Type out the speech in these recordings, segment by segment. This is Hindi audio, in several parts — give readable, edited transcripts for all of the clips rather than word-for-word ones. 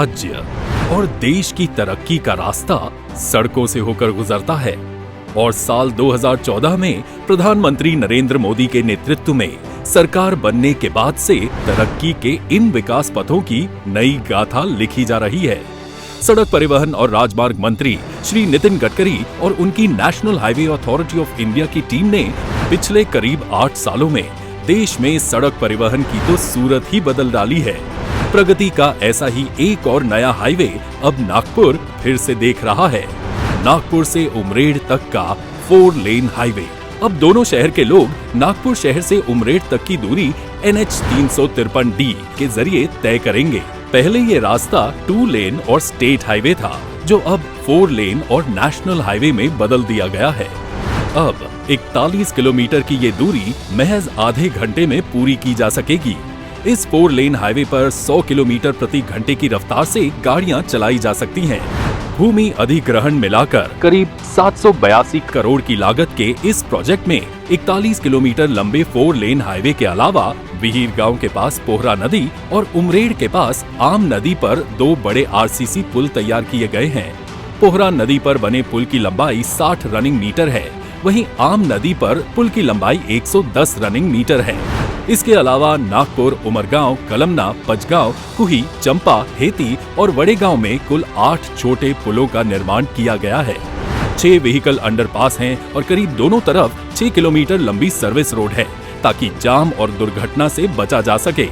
राज्य और देश की तरक्की का रास्ता सड़कों से होकर गुजरता है और साल 2014 में प्रधानमंत्री नरेंद्र मोदी के नेतृत्व में सरकार बनने के बाद से तरक्की के इन विकास पथों की नई गाथा लिखी जा रही है। सड़क परिवहन और राजमार्ग मंत्री श्री नितिन गडकरी और उनकी national highway authority of India की टीम ने पिछले करीब 8 सालों में देश में सड़क परिवहन की तो सूरत ही बदल डाली है। प्रगति का ऐसा ही एक और नया हाईवे अब नागपुर फिर से देख रहा है। नागपुर से उमरेड तक का 4 लेन हाईवे। अब दोनों शहर के लोग नागपुर शहर से उमरेड तक की दूरी NH 353D के जरिए तय करेंगे। पहले ये रास्ता 2 लेन और स्टेट हाईवे था, जो अब 4 लेन और नेशनल हाईवे में बदल दिया गया है। अब 41 किलोमीटर की ये दूरी महज आधे घंटे में पूरी की जा सकेगी। इस 4 लेन हाईवे पर 100 किलोमीटर प्रति घंटे की रफ्तार से गाड़ियां चलाई जा सकती हैं। भूमि अधिग्रहण मिलाकर करीब 782 करोड़ की लागत के इस प्रोजेक्ट में 41 किलोमीटर लंबे 4 लेन हाईवे के अलावा विहीर गांव के पास पोहरा नदी और उमरेड के पास आम नदी पर 2 बड़े RCC पुल तैयार किए गए हैं। पोहरा नदी पर बने पुल की लंबाई 60 रनिंग मीटर है, वहीं आम नदी पर पुल की लंबाई 110 रनिंग मीटर है। इसके अलावा नागपुर, उमरगांव, कलमना, पचगांव, कुही, चंपा, हेती और वड़ेगांव में कुल 8 छोटे पुलों का निर्माण किया गया है। 6 व्हीकल अंडरपास हैं और करीब दोनों तरफ 6 किलोमीटर लंबी सर्विस रोड है, ताकि जाम और दुर्घटना से बचा जा सके।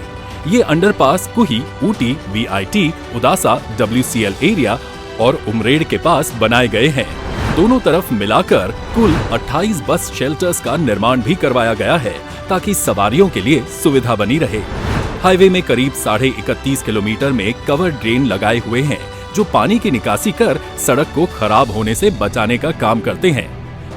ये underpass Kuhi, Ooty, VIT, उदासा, WCL area और उमरेड के पास बनाए गए हैं। दोनों तरफ मिलाकर कुल 28 बस शेल्टर्स का निर्माण भी करवाया गया है, ताकि सवारियों के लिए सुविधा बनी रहे। हाईवे में करीब 31.5 किलोमीटर में कवर ड्रेन लगाए हुए हैं, जो पानी की निकासी कर सड़क को खराब होने से बचाने का काम करते हैं।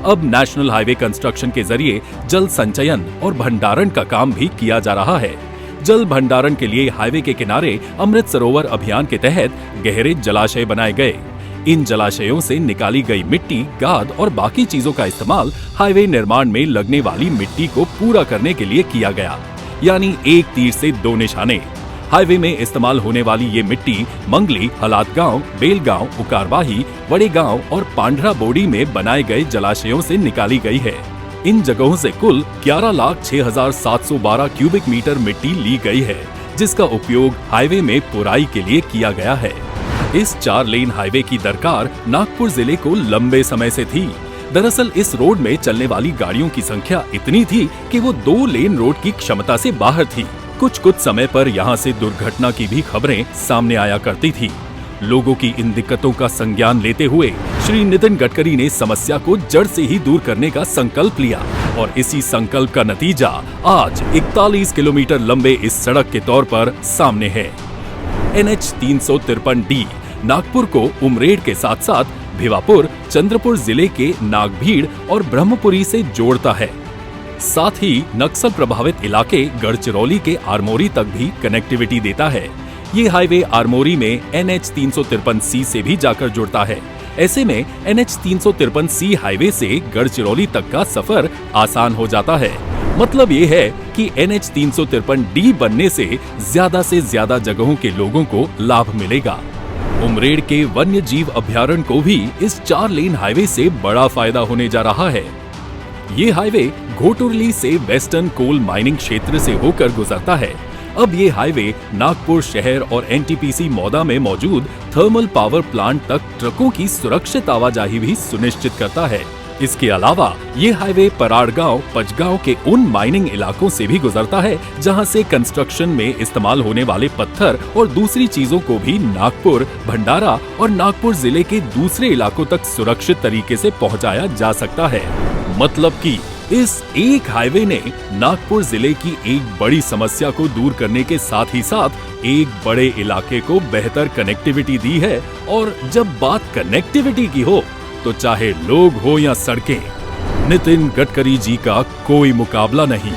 अब नेशनल हाईवे कंस्ट्रक्शन के जरिए जल संचयन और भंडारण का काम भी किया जा रहा है। जल भंडारण के लिए हाईवे के किनारे अमृत सरोवर अभियान के तहत गहरे जलाशय बनाए गए। इन जलाशयों से निकाली गई मिट्टी, गाद और बाकी चीजों का इस्तेमाल हाईवे निर्माण में लगने वाली मिट्टी को पूरा करने के लिए किया गया, यानी एक तीर से 2 निशाने। हाईवे में इस्तेमाल होने वाली ये मिट्टी मंगली, हलादगांव, बेलगांव, उकारवाही, वड़ेगांव और पांढरा बोड़ी में बनाए गए जलाशयों से निकाली गई है। इन जगहों से कुल 11,06,712 क्यूबिक मीटर मिट्टी ली गई है, जिसका उपयोग हाईवे में पुराई के लिए किया गया है। इस 4 लेन हाईवे की दरकार नागपुर जिले को लंबे समय से थी। दरअसल इस रोड में चलने वाली गाड़ियों की संख्या इतनी थी कि वो 2 लेन रोड की क्षमता से बाहर थी। कुछ समय पर यहाँ से दुर्घटना की भी खबरें सामने आया करती थी। लोगों की इन दिक्कतों का संज्ञान लेते हुए श्री नितिन गडकरी ने समस्या को जड़ से ही दूर करने का संकल्प लिया और इसी संकल्प का नतीजा आज 41 किलोमीटर लंबे इस सड़क के तौर पर सामने है। NH 353D नागपुर को उमरेड के साथ साथ भिवापुर, चंद्रपुर जिले के नागभीड़ और ब्रह्मपुरी से जोड़ता है। साथ ही नक्सल प्रभावित इलाके गढ़चिरौली के आरमोरी तक भी कनेक्टिविटी देता है। ये हाईवे आरमोरी में NH 353C से भी जाकर जुड़ता है। ऐसे में NH 353C हाईवे से गढ़चिरौली तक का सफर आसान हो जाता है। मतलब ये है कि NH 353D बनने से ज्यादा जगहों के लोगों को लाभ मिलेगा। उमरेड के वन्य जीव अभयारण्य को भी इस 4 लेन हाईवे से बड़ा फायदा होने जा रहा है। ये हाईवे घोटुरली से वेस्टर्न कोल माइनिंग क्षेत्र से होकर गुजरता है। अब ये हाईवे नागपुर शहर और NTPC मौदा में मौजूद थर्मल पावर प्लांट तक ट्रकों की सुरक्षित आवाजाही भी सुनिश्चित करता है। इसके अलावा ये हाईवे पराड़गांव, पचगांव के उन माइनिंग इलाकों से भी गुजरता है, जहां से कंस्ट्रक्शन में इस्तेमाल होने वाले पत्थर और दूसरी चीजों को भी नागपुर, भंडारा और नागपुर जिले के दूसरे इलाकों तक सुरक्षित तरीके से पहुंचाया जा सकता है। मतलब कि इस एक हाईवे ने नागपुर जिले की एक बड़ी समस्या को दूर करने के साथ ही साथ एक बड़े इलाके को बेहतर कनेक्टिविटी दी है। और जब बात कनेक्टिविटी की हो तो चाहे लोग हो या सड़कें, नितिन गडकरी जी का कोई मुकाबला नहीं।